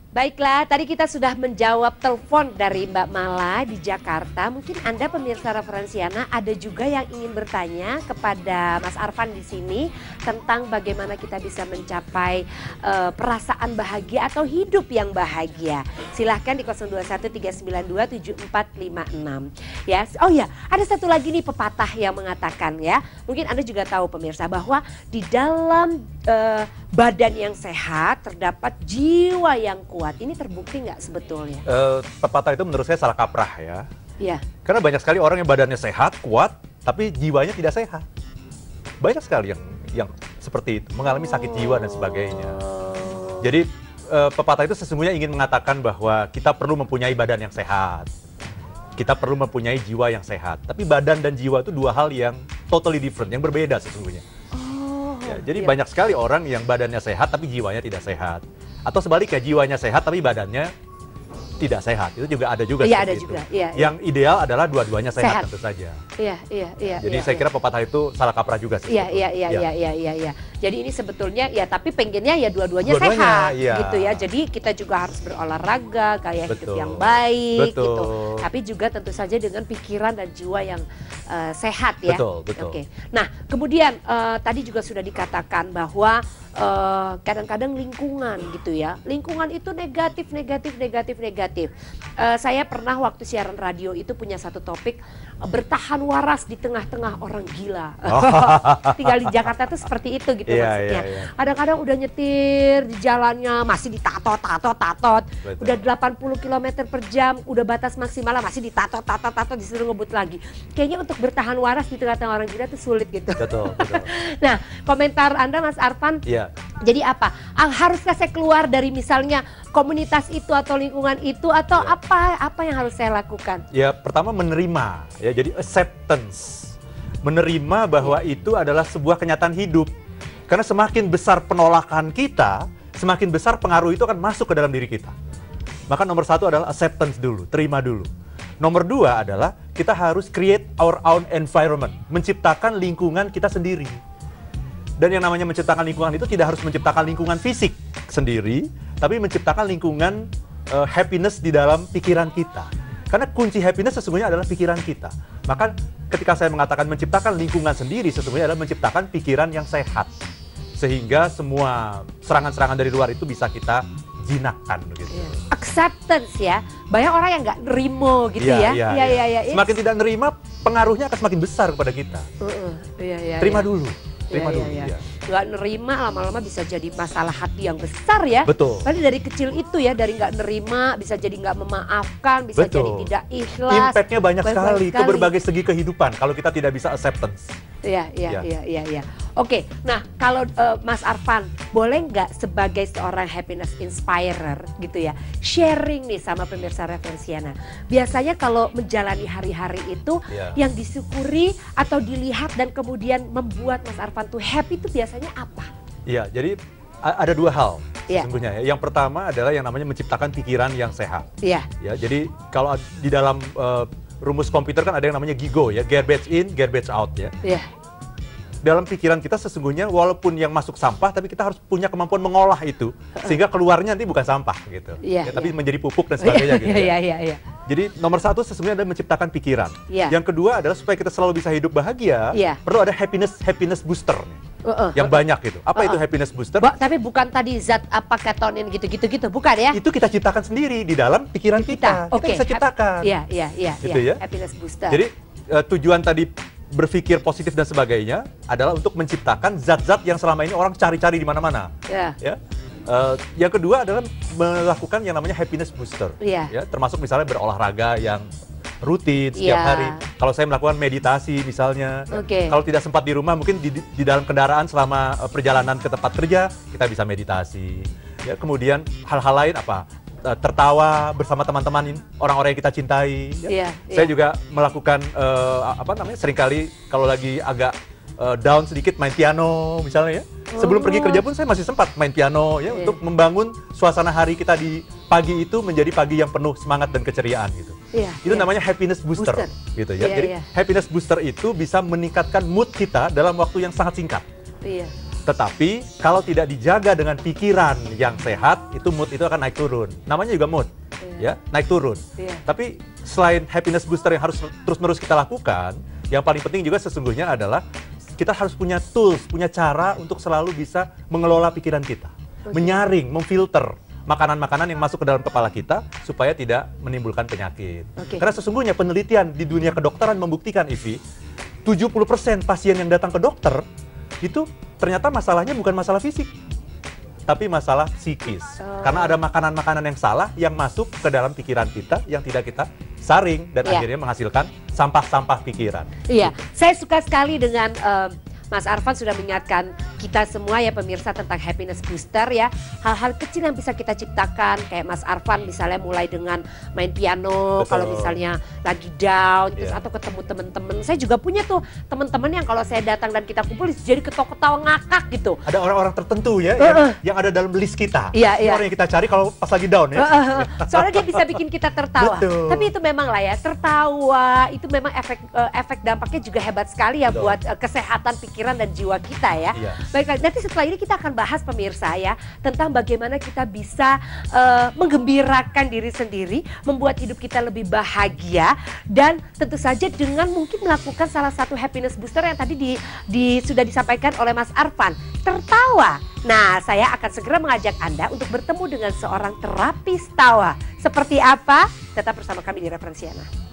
Baiklah, tadi kita sudah menjawab telepon dari Mbak Mala di Jakarta. Mungkin Anda pemirsa Referensiana ada juga yang ingin bertanya kepada Mas Arfan di sini tentang bagaimana kita bisa mencapai perasaan bahagia atau hidup yang bahagia. Silahkan di 0213927456. Ya, oh ya, ada satu lagi nih pepatah yang mengatakan ya. Mungkin Anda juga tahu pemirsa bahwa di dalam badan yang sehat terdapat jiwa yang kuat. Ini terbukti nggak sebetulnya? Pepatah itu menurut saya salah kaprah ya. Iya. Karena banyak sekali orang yang badannya sehat, kuat, tapi jiwanya tidak sehat. Banyak sekali yang seperti itu, mengalami sakit jiwa dan sebagainya. Jadi pepatah itu sesungguhnya ingin mengatakan bahwa kita perlu mempunyai badan yang sehat. Kita perlu mempunyai jiwa yang sehat. Tapi badan dan jiwa itu dua hal yang totally different, yang berbeda sesungguhnya. Ya, jadi banyak sekali orang yang badannya sehat tapi jiwanya tidak sehat. Atau sebaliknya jiwanya sehat tapi badannya tidak sehat. Itu juga ada juga. Iya, ada juga. Iya, yang ideal adalah dua-duanya sehat tentu saja. Iya. Jadi saya kira pepatah itu salah kaprah juga sih. Iya. Jadi ini sebetulnya ya tapi pengennya ya dua-duanya sehat gitu ya. Jadi kita juga harus berolahraga, gaya hidup yang baik gitu. Tapi juga tentu saja dengan pikiran dan jiwa yang sehat ya. Betul. Oke. Nah, kemudian tadi juga sudah dikatakan bahwa kadang-kadang lingkungan gitu ya. Lingkungan itu negatif. Saya pernah waktu siaran radio itu punya satu topik bertahan waras di tengah-tengah orang gila. Tinggal di Jakarta tuh seperti itu gitu maksudnya. Kadang-kadang udah nyetir di jalannya masih ditatot. Udah 80 km per jam, udah batas maksimal masih ditatot, disuruh ngebut lagi. Kayaknya untuk bertahan waras di tengah-tengah orang gila itu sulit gitu. Betul. Nah, komentar Anda Mas Arfan, jadi apa? Haruskah saya keluar dari misalnya komunitas itu atau lingkungan itu atau apa yang harus saya lakukan? Ya, pertama menerima ya, jadi acceptance. Menerima bahwa itu adalah sebuah kenyataan hidup. Karena semakin besar penolakan kita, semakin besar pengaruh itu akan masuk ke dalam diri kita. Maka nomor satu adalah acceptance dulu, terima dulu. Nomor dua adalah kita harus create our own environment, menciptakan lingkungan kita sendiri. Dan yang namanya menciptakan lingkungan itu tidak harus menciptakan lingkungan fisik sendiri, tapi menciptakan lingkungan happiness di dalam pikiran kita. Karena kunci happiness sesungguhnya adalah pikiran kita. Maka ketika saya mengatakan menciptakan lingkungan sendiri, sesungguhnya adalah menciptakan pikiran yang sehat. Sehingga semua serangan-serangan dari luar itu bisa kita jinakkan begitu. Acceptance ya. Banyak orang yang nggak nerimo gitu ya. Semakin tidak nerima, pengaruhnya akan semakin besar kepada kita. Terima dulu. Nggak nerima lama-lama bisa jadi masalah hati yang besar ya. Betul. Tadi dari kecil itu ya, dari nggak nerima bisa jadi nggak memaafkan, bisa jadi tidak ikhlas. Impactnya banyak sekali ke berbagai segi kehidupan kalau kita tidak bisa acceptance. Iya. Oke, nah kalau Mas Arfan boleh nggak sebagai seorang happiness inspirer gitu ya, sharing nih sama pemirsa Referensiana. Biasanya kalau menjalani hari-hari itu yang disyukuri atau dilihat dan kemudian membuat Mas Arfan tuh happy itu biasanya apa? Iya, jadi ada dua hal sesungguhnya ya. Yang pertama adalah yang namanya menciptakan pikiran yang sehat. Ya, jadi kalau di dalam rumus komputer kan ada yang namanya GIGO ya, garbage in, garbage out ya. Dalam pikiran kita sesungguhnya walaupun yang masuk sampah, tapi kita harus punya kemampuan mengolah itu sehingga keluarnya nanti bukan sampah gitu, tapi menjadi pupuk dan sebagainya gitu. Jadi nomor satu sesungguhnya adalah menciptakan pikiran. Yang kedua adalah supaya kita selalu bisa hidup bahagia, perlu ada happiness booster yang banyak gitu. Apa itu happiness booster? Tapi bukan tadi zat apa ketonin gitu, bukan ya? Itu kita ciptakan sendiri di dalam pikiran kita. Kita bisa ciptakan. Gitu ya. Happiness booster. Jadi tujuan tadi berpikir positif dan sebagainya adalah untuk menciptakan zat-zat yang selama ini orang cari-cari di mana-mana. Yang kedua adalah melakukan yang namanya happiness booster. Termasuk misalnya berolahraga yang rutin setiap hari. Kalau saya melakukan meditasi misalnya. Kalau tidak sempat di rumah, mungkin di dalam kendaraan selama perjalanan ke tempat kerja kita bisa meditasi. Kemudian hal-hal lain tertawa bersama teman-teman orang-orang yang kita cintai. Saya juga melakukan seringkali kalau lagi agak down sedikit main piano misalnya ya. Sebelum pergi kerja pun saya masih sempat main piano ya untuk membangun suasana hari kita di pagi itu menjadi pagi yang penuh semangat dan keceriaan gitu. Itu namanya happiness booster gitu ya. Jadi happiness booster itu bisa meningkatkan mood kita dalam waktu yang sangat singkat. Tetapi kalau tidak dijaga dengan pikiran yang sehat, itu mood itu akan naik turun. Namanya juga mood, ya, naik turun. Tapi selain happiness booster yang harus terus-menerus kita lakukan, yang paling penting juga sesungguhnya adalah kita harus punya tools, punya cara untuk selalu bisa mengelola pikiran kita. Menyaring, memfilter makanan-makanan yang masuk ke dalam kepala kita supaya tidak menimbulkan penyakit. Karena sesungguhnya penelitian di dunia kedokteran membuktikan, Ivi, 70% pasien yang datang ke dokter itu ternyata masalahnya bukan masalah fisik, tapi masalah psikis. Karena ada makanan-makanan yang salah yang masuk ke dalam pikiran kita yang tidak kita saring dan akhirnya menghasilkan sampah-sampah pikiran. Iya, saya suka sekali dengan Mas Arfan sudah mengingatkan kita semua ya pemirsa tentang happiness booster ya. Hal-hal kecil yang bisa kita ciptakan kayak Mas Arfan misalnya mulai dengan main piano. Kalau misalnya lagi down terus atau ketemu teman-teman. Saya juga punya tuh teman-teman yang kalau saya datang dan kita kumpul jadi ketawa-ketawa ngakak gitu. Ada orang-orang tertentu ya yang ada dalam list kita. Orang yang kita cari kalau pas lagi down ya. Soalnya dia bisa bikin kita tertawa. Tapi itu memang lah ya, tertawa itu memang efek dampaknya juga hebat sekali ya buat kesehatan pikiran dan jiwa kita ya. Baiklah, nanti setelah ini kita akan bahas pemirsa ya tentang bagaimana kita bisa menggembirakan diri sendiri, membuat hidup kita lebih bahagia dan tentu saja dengan mungkin melakukan salah satu happiness booster yang tadi sudah disampaikan oleh Mas Arfan, tertawa. Nah, saya akan segera mengajak Anda untuk bertemu dengan seorang terapis tawa. Seperti apa? Tetap bersama kami di Referensiana.